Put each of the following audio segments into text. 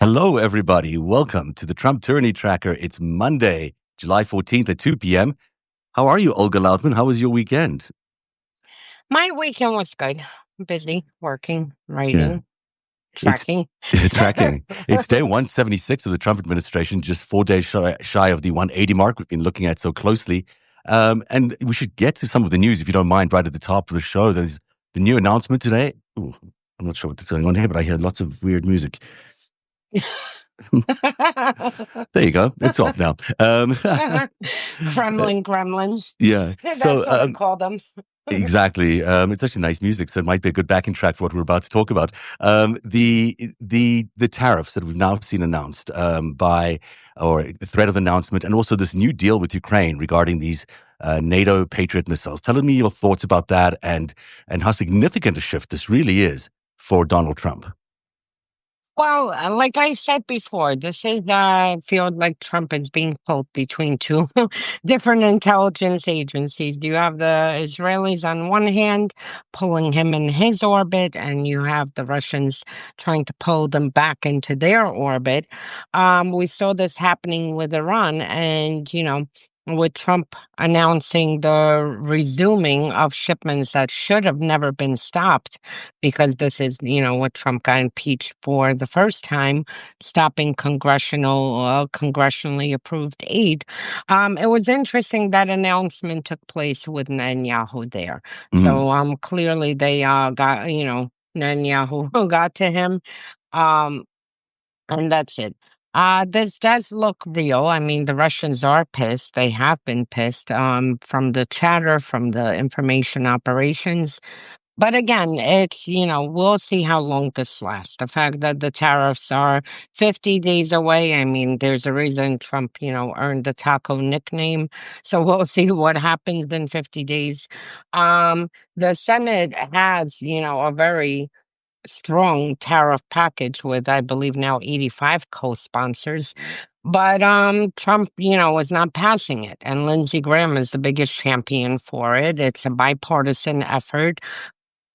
Hello, everybody. Welcome to the TrumpTyranny Tracker. It's Monday, July 14th at 2 p.m. How are you, Olga Loudman? How was your weekend? My weekend was good. Busy, working, Yeah, writing, it's tracking. tracking. It's day 176 of the Trump administration, just 4 days shy of the 180 mark we've been looking at so closely. And we should get to some of the news, if you don't mind, right at the top of the show. There's the new announcement today. Ooh, I'm not sure what's going on here, but I hear lots of weird music. There you go. It's off now. Kremlin gremlins. Yeah. That's So, what I call them. exactly. It's actually nice music, so it might be a good backing track for what we're about to talk about. The tariffs that we've now seen announced or the threat of announcement, and also this new deal with Ukraine regarding these NATO Patriot missiles. Tell me your thoughts about that and how significant a shift this really is for Donald Trump. Well, like I said before, this is feel like Trump is being pulled between two different intelligence agencies. You have the Israelis on one hand pulling him in his orbit, and you have the Russians trying to pull them back into their orbit. We saw this happening with Iran, and with Trump announcing the resuming of shipments that should have never been stopped, because this is, what Trump got impeached for the first time, stopping congressionally approved aid. It was interesting that announcement took place with Netanyahu there. Mm. So clearly they got, Netanyahu got to him. Um, and that's it. This does look real. I mean, the Russians are pissed. They have been pissed from the chatter, from the information operations. But again, we'll see how long this lasts. The fact that the tariffs are 50 days away, I mean, there's a reason Trump, earned the taco nickname. So we'll see what happens in 50 days. The Senate has, a very strong tariff package with, I believe, now 85 co-sponsors. But Trump, is not passing it. And Lindsey Graham is the biggest champion for it. It's a bipartisan effort.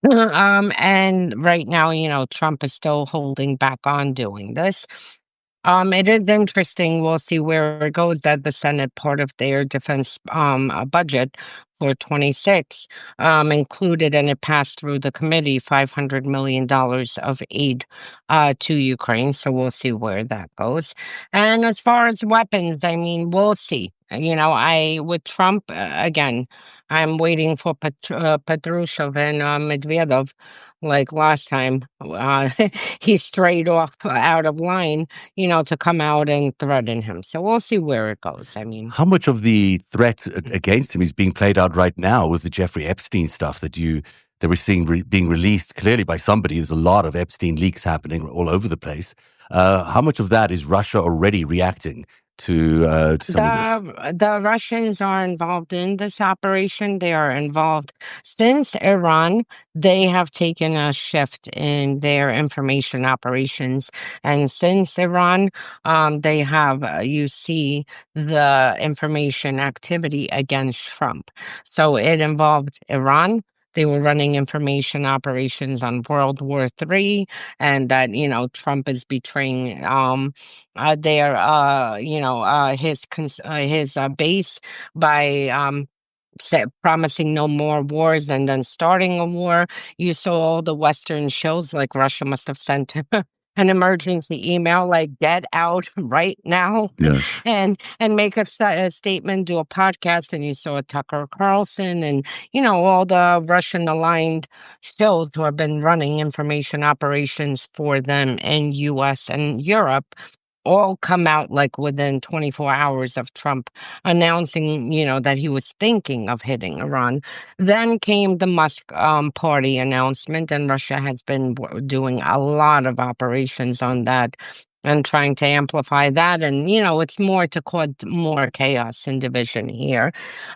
And right now, Trump is still holding back on doing this. It is interesting. We'll see where it goes, that the Senate, part of their defense budget for 26, included, and it passed through the committee, $500 million of aid to Ukraine. So we'll see where that goes. And as far as weapons, I mean, we'll see. With Trump, again, I'm waiting for Patrushev and Medvedev. Like last time, he strayed off out of line, to come out and threaten him. So we'll see where it goes. I mean, How much of the threat against him is being played out right now with the Jeffrey Epstein stuff that we're seeing being released clearly by somebody? There's a lot of Epstein leaks happening all over the place. How much of that is Russia already reacting to some of this? the Russians are involved in this operation. They are involved since Iran. They have taken a shift in their information operations, and since Iran, they have you see the information activity against Trump. So it involved Iran. They were running information operations on World War III, and that Trump is betraying his base by promising no more wars and then starting a war. You saw all the Western shows, like Russia must have sent an emergency email like "Get out right now," Yeah. and make a statement, do a podcast, and you saw Tucker Carlson and all the Russian aligned shows who have been running information operations for them in U.S. and Europe all come out like within 24 hours of Trump announcing, that he was thinking of hitting Iran. Then came the Musk party announcement, and Russia has been doing a lot of operations on that and trying to amplify that. And, it's more to cause more chaos and division here.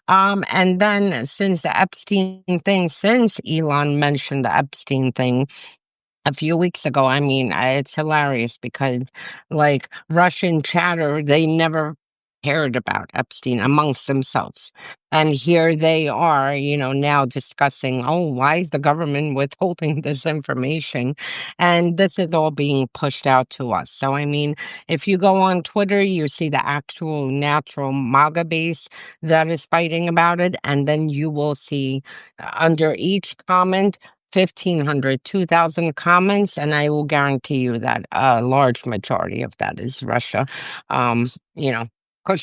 And then since the Epstein thing, since Elon mentioned the Epstein thing, a few weeks ago, I mean, it's hilarious because, like, Russian chatter, they never cared about Epstein amongst themselves. And here they are, now discussing, oh, why is the government withholding this information? And this is all being pushed out to us. So, I mean, if you go on Twitter, you see the actual natural MAGA base that is fighting about it. And then you will see under each comment, 1,500, 2,000 comments, and I will guarantee you that a large majority of that is Russia, you know,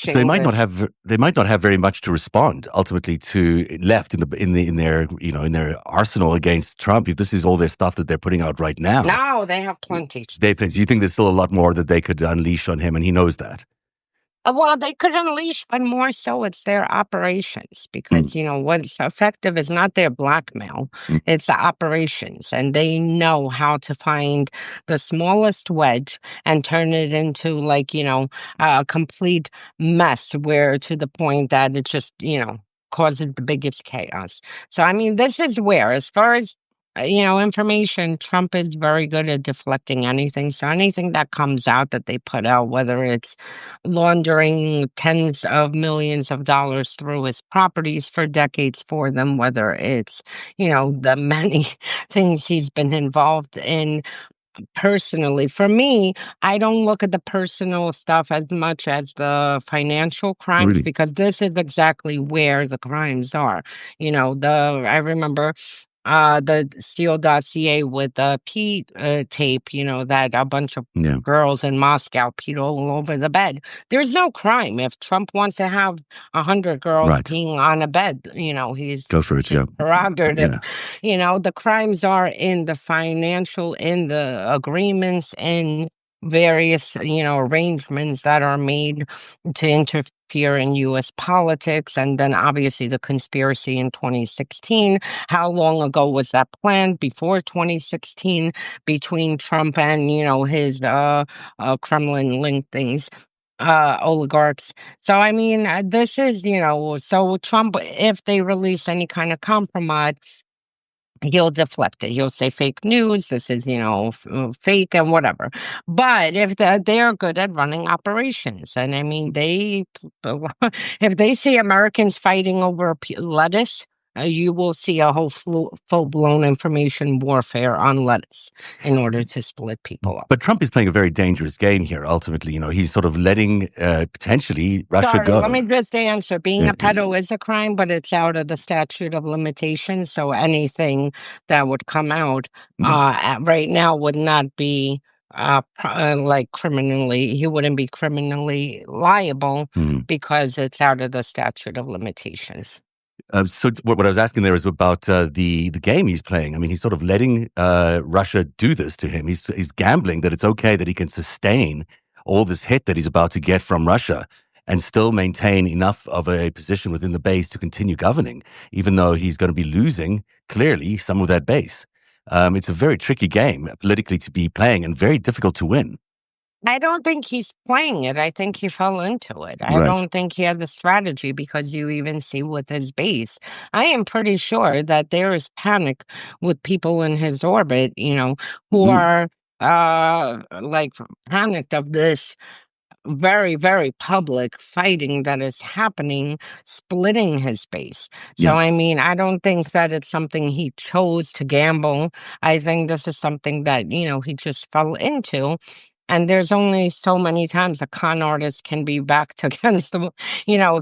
So they pushing might not this. have very much to respond ultimately to left in their in their arsenal against Trump. If this is all their stuff that they're putting out right now, No, they have plenty. do you think there's still a lot more that they could unleash on him, and he knows that? Well, they could unleash, but more so it's their operations Mm, because, what's effective is not their blackmail, mm, it's the operations. And they know how to find the smallest wedge and turn it into, like, a complete mess where to the point that it just, causes the biggest chaos. So, I mean, this is where, as far as information, Trump is very good at deflecting anything. So anything that comes out that they put out, whether it's laundering tens of millions of dollars through his properties for decades for them, whether it's, the many things he's been involved in personally. For me, I don't look at the personal stuff as much as the financial crimes really? because this is exactly where the crimes are. I remember the Steel dossier with the Pete tape, that a bunch of Yeah. girls in Moscow peed all over the bed. There's no crime. If Trump wants to have 100 girls Right. peeing on a bed, Go for it's it. his Yeah. prerogative. Yeah. The crimes are in the financial, in the agreements, in various, arrangements that are made to interfere in U.S. politics. And then obviously the conspiracy in 2016. How long ago was that planned? Before 2016, between Trump and, his Kremlin linked things. Oligarchs. So, I mean, this is, so Trump, if they release any kind of compromise, he'll deflect it. He'll say fake news. This is, fake and whatever. But if they're good at running operations, and I mean, if they see Americans fighting over lettuce, you will see a whole full blown information warfare on lettuce in order to split people up. But Trump is playing a very dangerous game here. Ultimately, he's sort of letting potentially Russia Sorry, let go. me just answer. Being a pedo is a crime, but it's out of the statute of limitations. So anything that would come out Yeah. right now would not be like criminally, he wouldn't be criminally liable Mhm. because it's out of the statute of limitations. So what I was asking there is about the game he's playing. I mean, he's sort of letting Russia do this to him. He's gambling that it's okay that he can sustain all this hit that he's about to get from Russia and still maintain enough of a position within the base to continue governing, even though he's going to be losing clearly some of that base. It's a very tricky game politically to be playing and very difficult to win. I don't think he's playing it. I think he fell into it. I Right. don't think he has a strategy because you even see with his base. I am pretty sure that there is panic with people in his orbit, who Mm. are like panicked of this very, very public fighting that is happening, splitting his base. So, Yeah. I mean, I don't think that it's something he chose to gamble. I think this is something that, he just fell into. And there's only so many times a con artist can be backed against the,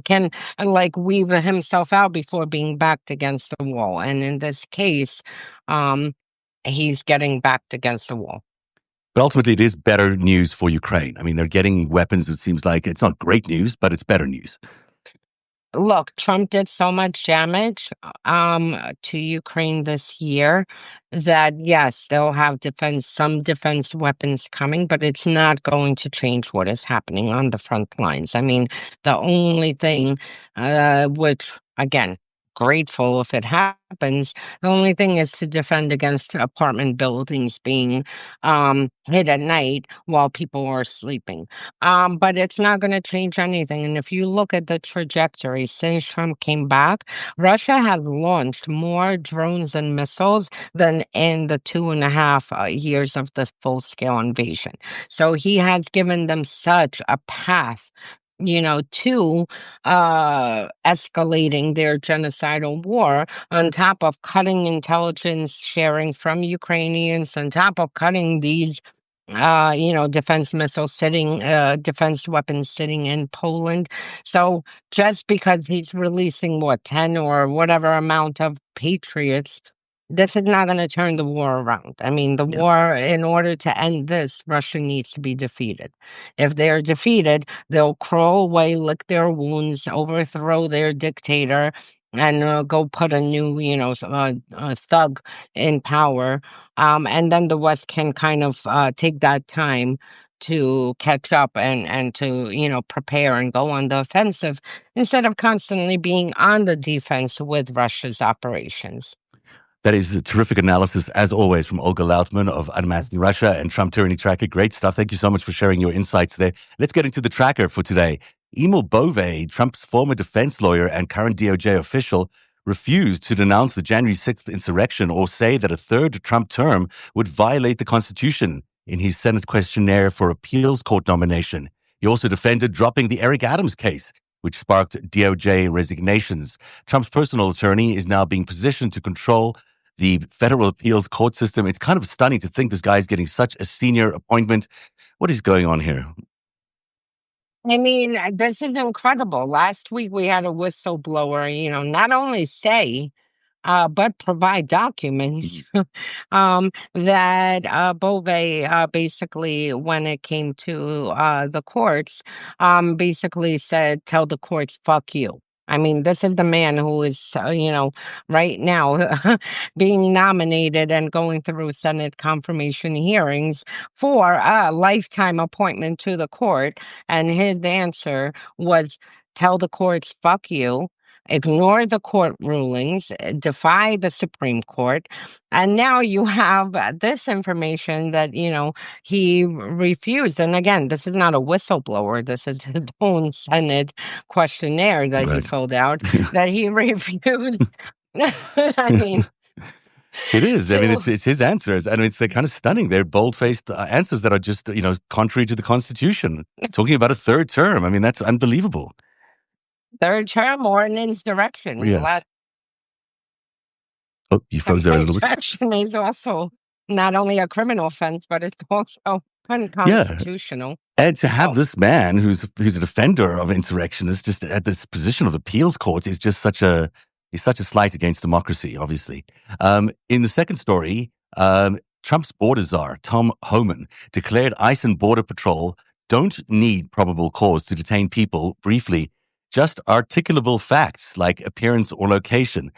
can like weave himself out before being backed against the wall. And in this case, um, he's getting backed against the wall. But ultimately, it is better news for Ukraine. I mean, they're getting weapons. It seems like it's not great news, but it's better news. Look, Trump did so much damage to Ukraine this year that yes, they'll have some defense weapons coming, but it's not going to change what is happening on the front lines. I mean, the only thing which again, grateful if it happens, the only thing is to defend against apartment buildings being hit at night while people are sleeping. But it's not going to change anything. And if you look at the trajectory since Trump came back, Russia has launched more drones and missiles than in the 2.5 years of the full scale invasion. So he has given them such a path to escalating their genocidal war, on top of cutting intelligence sharing from Ukrainians, on top of cutting these defense missiles sitting, defense weapons sitting in Poland. So just because he's releasing 10 or whatever amount of patriots, this is not going to turn the war around. I mean, the Yeah. war, in order to end this, Russia needs to be defeated. If they're defeated, they'll crawl away, lick their wounds, overthrow their dictator, and go put a new, thug in power. And then the West can kind of take that time to catch up and to, prepare and go on the offensive instead of constantly being on the defense with Russia's operations. That is a terrific analysis, as always, from Olga Lautman of Unmasking Russia and TrumpTyranny Tracker. Great stuff. Thank you so much for sharing your insights there. Let's get into the tracker for today. Emil Bove, Trump's former defense lawyer and current DOJ official, refused to denounce the January 6th insurrection or say that a third Trump term would violate the Constitution in his Senate questionnaire for appeals court nomination. He also defended dropping the Eric Adams case, which sparked DOJ resignations. Trump's personal attorney is now being positioned to control the federal appeals court system. It's kind of stunning to think this guy is getting such a senior appointment. What is going on here? I mean, this is incredible. Last week we had a whistleblower, not only say, but provide documents that Bove basically, when it came to the courts, basically said, tell the courts, fuck you. I mean, this is the man who is, right now being nominated and going through Senate confirmation hearings for a lifetime appointment to the court. And his answer was, tell the courts, fuck you, ignore the court rulings, defy the Supreme Court. And now you have this information that, he refused. And again, this is not a whistleblower. This is his own Senate questionnaire that he Right. filled out that he refused. I mean, It is. I mean, to it's his answers, and they're kind of stunning. They're bold-faced answers that are just, contrary to the Constitution. Talking about a third term. I mean, that's unbelievable. third term or an insurrection. Yeah. Last Oh, you froze there a little bit. insurrection is also not only a criminal offense, but it's also Yeah. unconstitutional. And to have Oh. this man who's a defender of insurrectionists just at this position of appeals courts is just such a slight against democracy, obviously. In the second story, Trump's border czar, Tom Homan, declared ICE and Border Patrol don't need probable cause to detain people briefly, just articulable facts like appearance or location.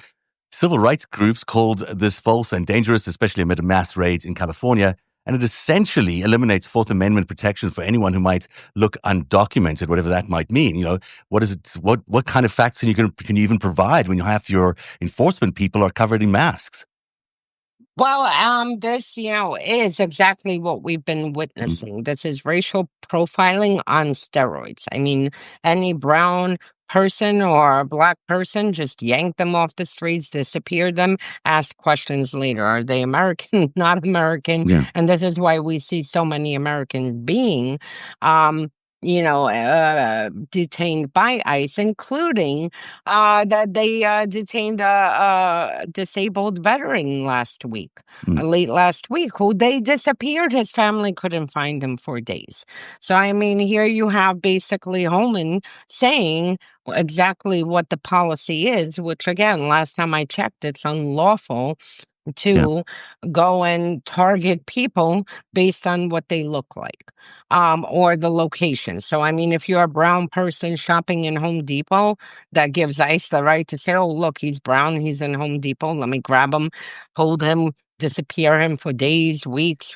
Civil rights groups called this false and dangerous, especially amid mass raids in California, and it essentially eliminates Fourth Amendment protection for anyone who might look undocumented, whatever that might mean. What is it? What kind of facts can you even provide when you have your enforcement people are covered in masks? Well, this, is exactly what we've been witnessing. This is racial profiling on steroids. I mean, any brown person or black person, just yank them off the streets, disappear them, ask questions later. Are they American? Not American? Yeah. And this is why we see so many Americans being, detained by ICE, including that they detained a disabled veteran late last week, who they disappeared. His family couldn't find him for days. So, I mean, here you have basically Holman saying exactly what the policy is, which, again, last time I checked, it's unlawful to go and target people based on what they look like, or the location. So, I mean, if you're a brown person shopping in Home Depot, that gives ICE the right to say, oh, look, he's brown, he's in Home Depot, let me grab him, hold him, disappear him for days, weeks,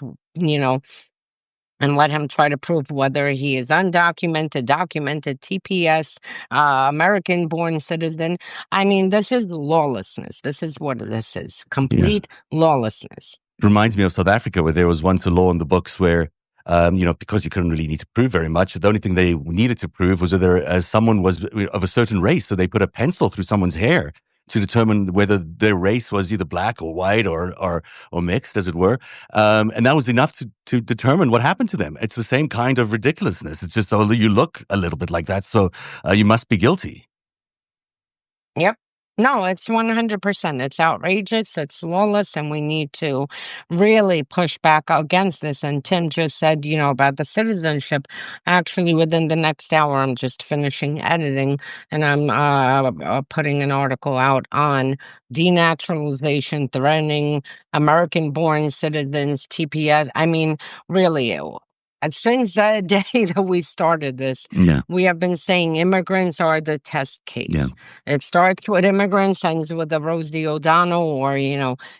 and let him try to prove whether he is undocumented, documented, TPS, American-born citizen. I mean, this is lawlessness. This is what this is, complete lawlessness. It reminds me of South Africa, where there was once a law in the books where, because you couldn't really need to prove very much, the only thing they needed to prove was whether someone was of a certain race. So they put a pencil through someone's hair to determine whether their race was either black or white or mixed, as it were. And that was enough to determine what happened to them. It's the same kind of ridiculousness. It's just, oh, you look a little bit like that, so you must be guilty. Yep. No, it's 100%. It's outrageous. It's lawless, and we need to really push back against this. And Tim just said, about the citizenship. Actually, within the next hour, I'm just finishing editing, and I'm putting an article out on denaturalization, threatening American-born citizens, TPS. I mean, really. Since the day that we started this, Yeah, we have been saying immigrants are the test yeah. case. It starts with immigrants, ends with the Rosie ODonnell, or,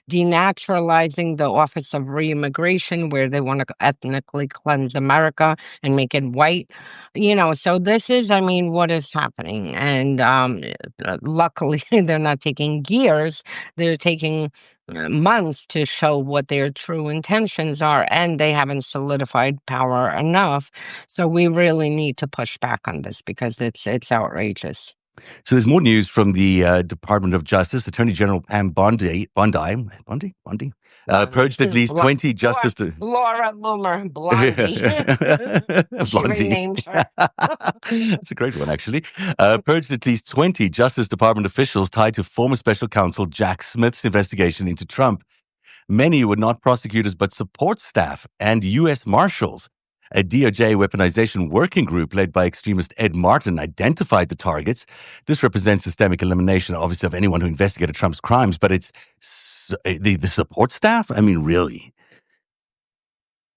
denaturalizing the Office of Reimmigration, where they want to ethnically cleanse America and make it white. So this is, I mean, what is happening. And luckily, they're not taking years, they're taking months to show what their true intentions are, and they haven't solidified power enough. So we really need to push back on this because it's outrageous. So there's more news from the Department of Justice. Attorney General Pam Bondi, Blondie. purged at least 20 justice. Laura Loomer, Blondie. She Blondie. renamed her. That's a great one, actually. Purged at least 20 Justice Department officials tied to former special counsel Jack Smith's investigation into Trump. Many were not prosecutors, but support staff and U.S. Marshals. A DOJ weaponization working group led by extremist Ed Martin identified the targets. This represents systemic elimination, obviously, of anyone who investigated Trump's crimes, but it's the support staff? I mean, really?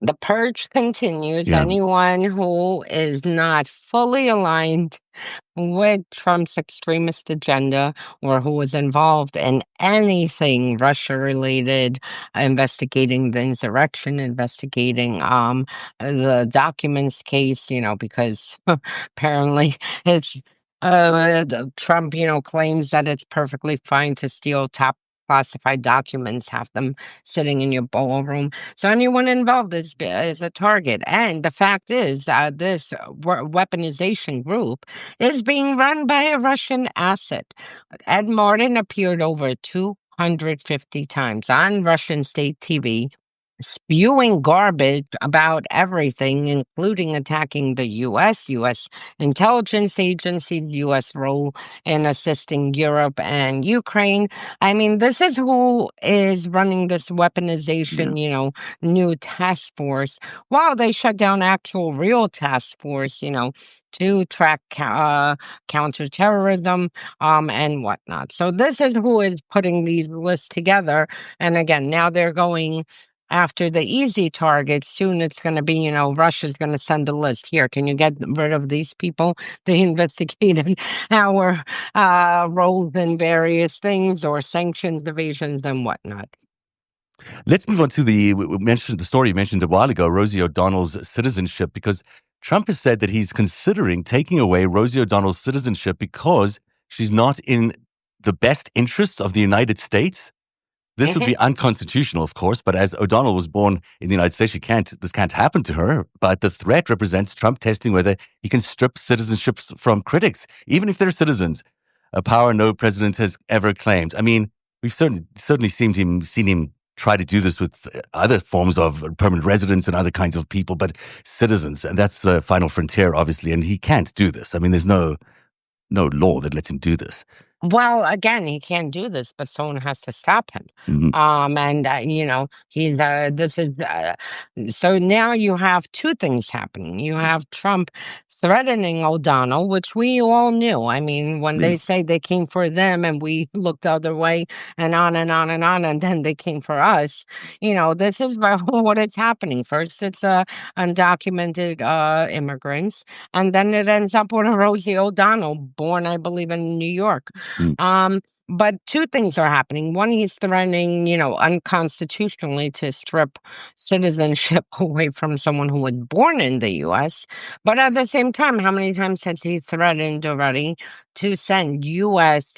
The purge continues. Yeah, Anyone who is not fully aligned with Trump's extremist agenda, or who was involved in anything Russia related, investigating the insurrection, investigating the documents case, because apparently it's Trump, claims that it's perfectly fine to steal top classified documents, have them sitting in your ballroom. So anyone involved is a target. And the fact is that this weaponization group is being run by a Russian asset. Ed Martin appeared over 250 times on Russian state TV, spewing garbage about everything, including attacking the U.S. intelligence agency, U.S. role in assisting Europe and Ukraine. I mean, this is who is running this yeah. weaponization, new task force, while they shut down actual real task force, to track counterterrorism and whatnot. So this is who is putting these lists together. And again, now they're going after the easy targets. Soon it's going to be, Russia's going to send a list. Here, can you get rid of these people? They investigated our roles in various things, or sanctions evasions and whatnot. Let's move on to the story you mentioned a while ago, Rosie O'Donnell's citizenship, because Trump has said that he's considering taking away Rosie O'Donnell's citizenship because she's not in the best interests of the United States. This would Mhm. be unconstitutional, of course, but as O'Donnell was born in the United States, this can't happen to her. But the threat represents Trump testing whether he can strip citizenships from critics, even if they're citizens, a power no president has ever claimed. I mean, we've certainly seen him try to do this with other forms of permanent residents and other kinds of people, but citizens, and that's the final frontier, obviously, and he can't do this. I mean, there's no law that lets him do this. Well, again, he can't do this, but someone has to stop him. Mhm. And he's this is so now you have two things happening. You have Trump threatening O'Donnell, which we all knew. I mean, when Yeah. they say they came for them and we looked the other way, and on and on and on, and then they came for us. This is what is happening. First, it's undocumented immigrants, and then it ends up with a Rosie O'Donnell, born, I believe, in New York. Mm. Um, but two things are happening. One, he's threatening, unconstitutionally to strip citizenship away from someone who was born in the U.S. But at the same time, how many times has he threatened already to send U.S.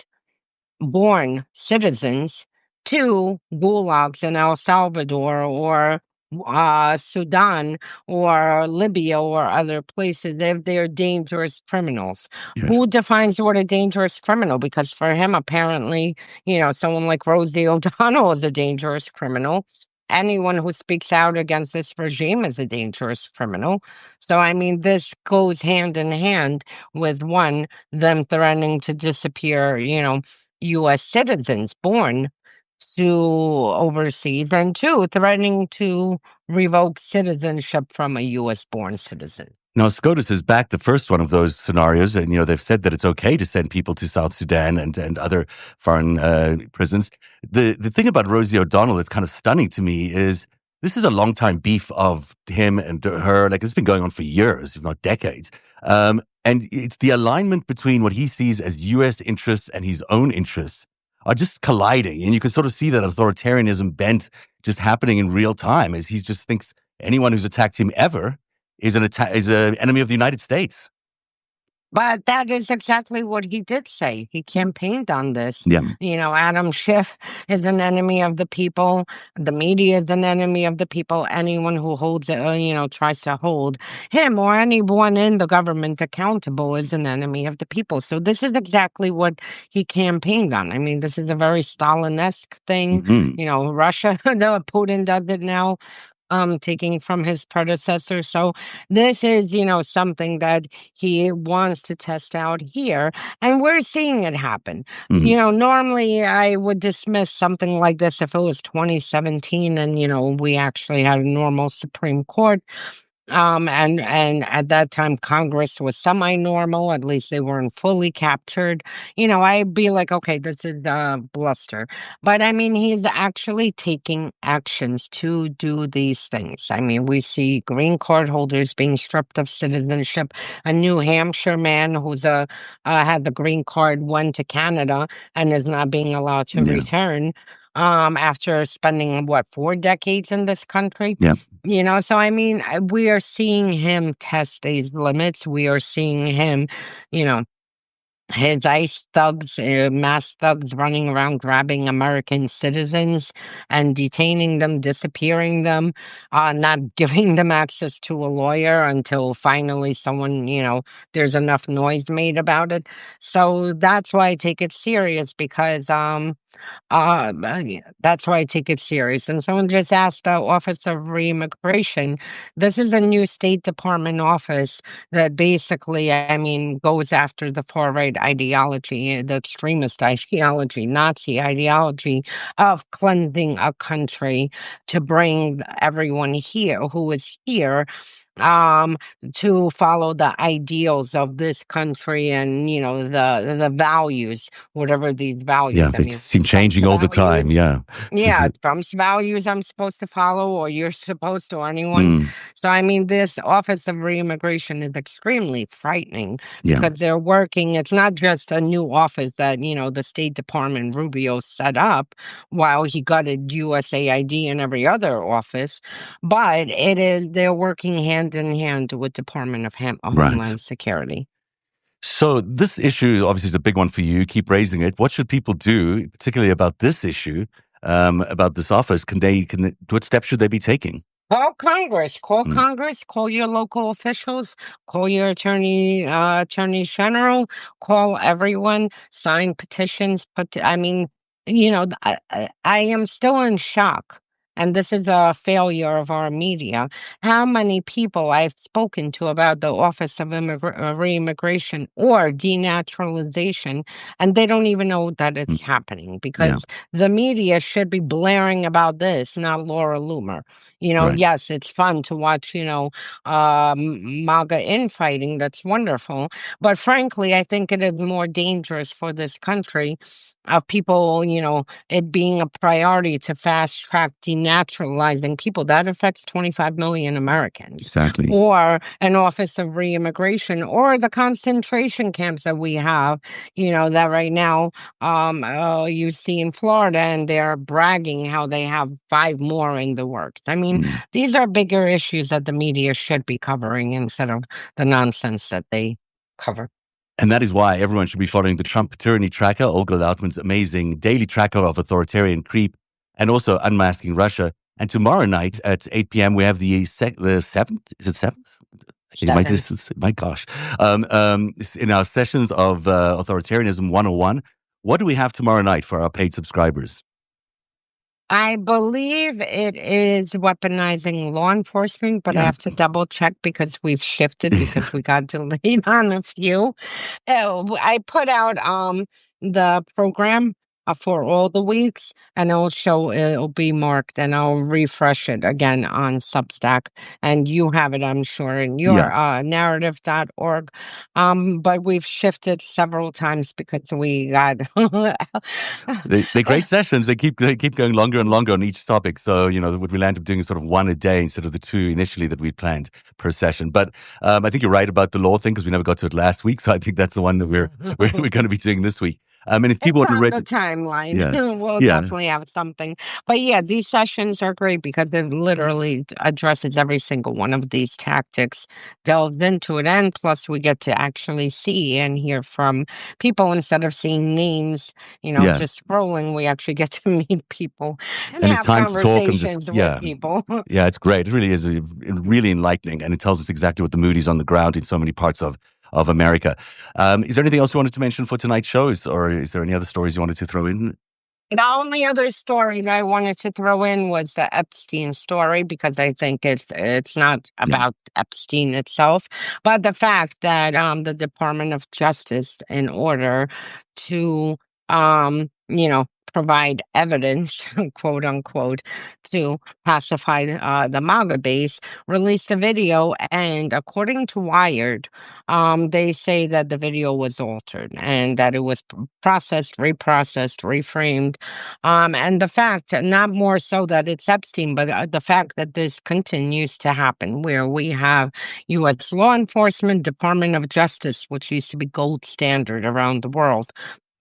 born citizens to gulags in El Salvador, or Sudan or Libya or other places if they're dangerous criminals. Yes. Who defines what a dangerous criminal? Because for him, apparently, someone like Rosie O'Donnell is a dangerous criminal. Anyone who speaks out against this regime is a dangerous criminal. So, I mean, this goes hand in hand with one, them threatening to disappear, U.S. citizens born to overseas, and two, threatening to revoke citizenship from a U.S. born citizen. Now, SCOTUS has backed the first one of those scenarios, and they've said that it's okay to send people to South Sudan and other foreign prisons. The thing about Rosie O'Donnell that's kind of stunning to me is this is a long time beef of him and her. Like, it's been going on for years, if not decades. And it's the alignment between what he sees as U.S. interests and his own interests are just colliding, and you can sort of see that authoritarianism bent just happening in real time as he just thinks anyone who's attacked him ever is an enemy of the United States. But that is exactly what he did say. He campaigned on this. Yeah. Adam Schiff is an enemy of the people. The media is an enemy of the people. Anyone who holds it, tries to hold him or anyone in the government accountable is an enemy of the people. So this is exactly what he campaigned on. I mean, this is a very Stalin-esque thing. Mm-hmm. Russia, Putin does it now, taking from his predecessor. So this is, something that he wants to test out here, and we're seeing it happen. Mm-hmm. Normally I would dismiss something like this if it was 2017 and, we actually had a normal Supreme Court. And at that time, Congress was semi-normal. At least they weren't fully captured. I'd be like, okay, this is bluster. But I mean, he's actually taking actions to do these things. I mean, we see green card holders being stripped of citizenship. A New Hampshire man who's had the green card went to Canada and is not being allowed to Yeah. return. After spending 4 decades in this country. Yeah. So I mean, we are seeing him test these limits. We are seeing him, you know, his ICE thugs, mass thugs running around grabbing American citizens and detaining them, disappearing them, not giving them access to a lawyer until finally someone, there's enough noise made about it. So that's why I take it serious because, yeah, that's why I take it serious. And someone just asked the Office of Reimmigration. This is a new State Department office that basically, I mean, goes after the far right ideology, the extremist ideology, Nazi ideology of cleansing a country to bring everyone here who is here um to follow the ideals of this country and the values, whatever these values. Yeah. I They mean, seem Trump's changing all the values. time. Yeah. Yeah, Trump's values I'm supposed to follow, or you're supposed to, or anyone. Mm, So, I mean, this Office of Reimmigration is extremely frightening yeah. because they're working. It's not just a new office that, the State Department Rubio set up while he gutted USAID and every other office, but they're working hand in hand with Department of Right. Homeland Security. So this issue obviously is a big one for you. Keep raising it. What should people do, particularly about this issue, about this office? What steps should they be taking? Call Congress. Call Mm, Congress. Call your local officials. Call your attorney general. Call everyone. Sign petitions. But I mean, I am still in shock, and this is a failure of our media. How many people I've spoken to about the Office of Reimmigration or denaturalization, and they don't even know that mm, it's happening yeah. because the media should be blaring about this, not Laura Loomer. Right. Yes, it's fun to watch, MAGA infighting. That's wonderful. But frankly, I think it is more dangerous for this country of people, it being a priority to fast track denaturalizing people. That affects 25 million Americans. Exactly. Or an Office of Reimmigration or the concentration camps that we have, that right now you see in Florida, and they're bragging how they have 5 more in the works. I mean, Mm. these are bigger issues that the media should be covering instead of the nonsense that they cover. And that is why everyone should be following the TrumpTyranny Tracker, Olga Lautman's amazing daily tracker of authoritarian creep, and also Unmasking Russia. And tomorrow night at 8 p.m., we have the 7th. Is it 7th? I think it might, Seven. my gosh. In our sessions of Authoritarianism 101, what do we have tomorrow night for our paid subscribers? I believe it is weaponizing law enforcement, but I Yeah. have to double check because we've shifted because we got delayed on a few. I put out the program for all the weeks, and it'll be marked, and I'll refresh it again on Substack. And you have it, I'm sure, in Yeah. your narrative.org. But we've shifted several times because we got They're great sessions. They keep going longer and longer on each topic. So, what we'll end up doing is sort of one a day instead of the two initially that we planned per session. But I think you're right about the law thing because we never got to it last week. So I think that's the one that we're going to be doing this week. And if people It's want to on read, the timeline. yeah, We'll yeah, definitely have something. But yeah, these sessions are great because it literally addresses every single one of these tactics, delves into it, and plus we get to actually see and hear from people instead of seeing names, yeah. just scrolling, we actually get to meet people and And it's have time to talk and just, conversations with yeah. people. Yeah, it's great. It really is really enlightening, and it tells us exactly what the mood is on the ground in so many parts of America. Is there anything else you wanted to mention for tonight's shows, or is there any other stories you wanted to throw in? The only other story that I wanted to throw in was the Epstein story because I think it's not Yeah, about Epstein itself, but the fact that the Department of Justice, in order to provide evidence, quote unquote, to pacify the MAGA base, released a video, and according to Wired, they say that the video was altered and that it was processed, reprocessed, reframed. And the fact, not more so that it's Epstein, but the fact that this continues to happen, where we have U.S. law enforcement, Department of Justice, which used to be gold standard around the world.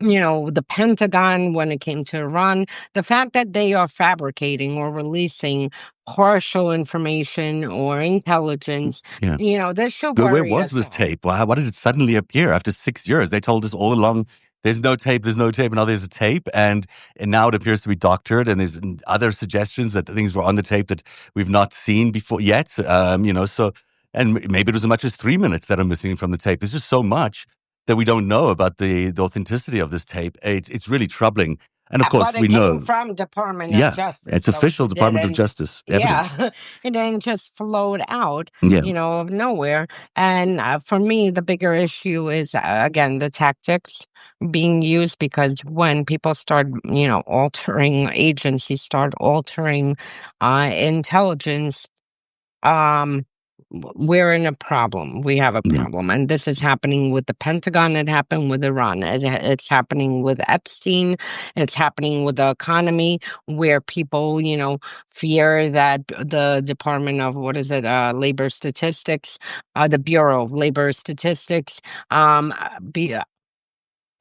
The Pentagon, when it came to Iran, the fact that they are fabricating or releasing partial information or intelligence, yeah. this should But where worry was us this all. tape? Why did it suddenly appear after 6 years? They told us all along there's no tape, there's no tape, and now there's a tape, and now it appears to be doctored, and there's other suggestions that the things were on the tape that we've not seen before yet. So and maybe it was as much as 3 minutes that are missing from the tape. There's just so much that we don't know about the authenticity of this tape. It's really troubling. And of course, But we it came know, from Department of yeah, Justice, it's so official it Department of didn't. Justice Yeah, evidence. it didn't just float out, Yeah, of nowhere. And for me, the bigger issue is again the tactics being used because when people start, altering agencies, start altering intelligence, um we're in a problem. We have a yeah, problem, and this is happening with the Pentagon. It happened with Iran. It's happening with Epstein. It's happening with the economy, where people, fear that the Department of what is it, Labor Statistics, the Bureau of Labor Statistics, be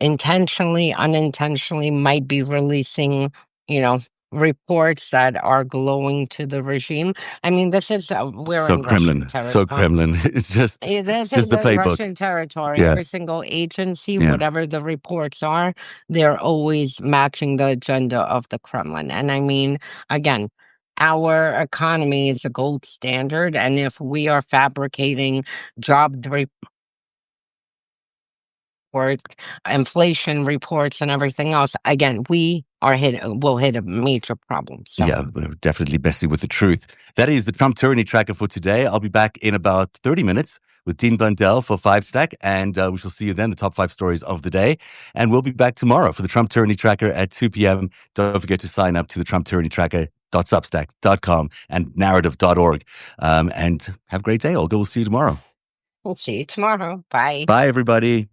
intentionally, unintentionally might be releasing, you know, reports that are glowing to the regime. I mean, we're so in Russian Kremlin, so territory. Kremlin. It's This just is the in playbook. Russian territory. Yeah, Every single agency, yeah, whatever the reports are, they're always matching the agenda of the Kremlin. And I mean, again, our economy is the gold standard. And if we are fabricating job reports, inflation reports, and everything else, again, will hit a major problem. So yeah. We're definitely messing with the truth. That is the Trump Tyranny Tracker for today. I'll be back in about 30 minutes with Dean Blundell for Five Stack, and we shall see you then, the top 5 stories of the day. And we'll be back tomorrow for the Trump Tyranny Tracker at 2 p.m. Don't forget to sign up to the Trump Tyranny Tracker.substack.com and narrative.org. And have a great day, Olga. We'll see you tomorrow. we'll see you tomorrow. Bye. Bye, everybody.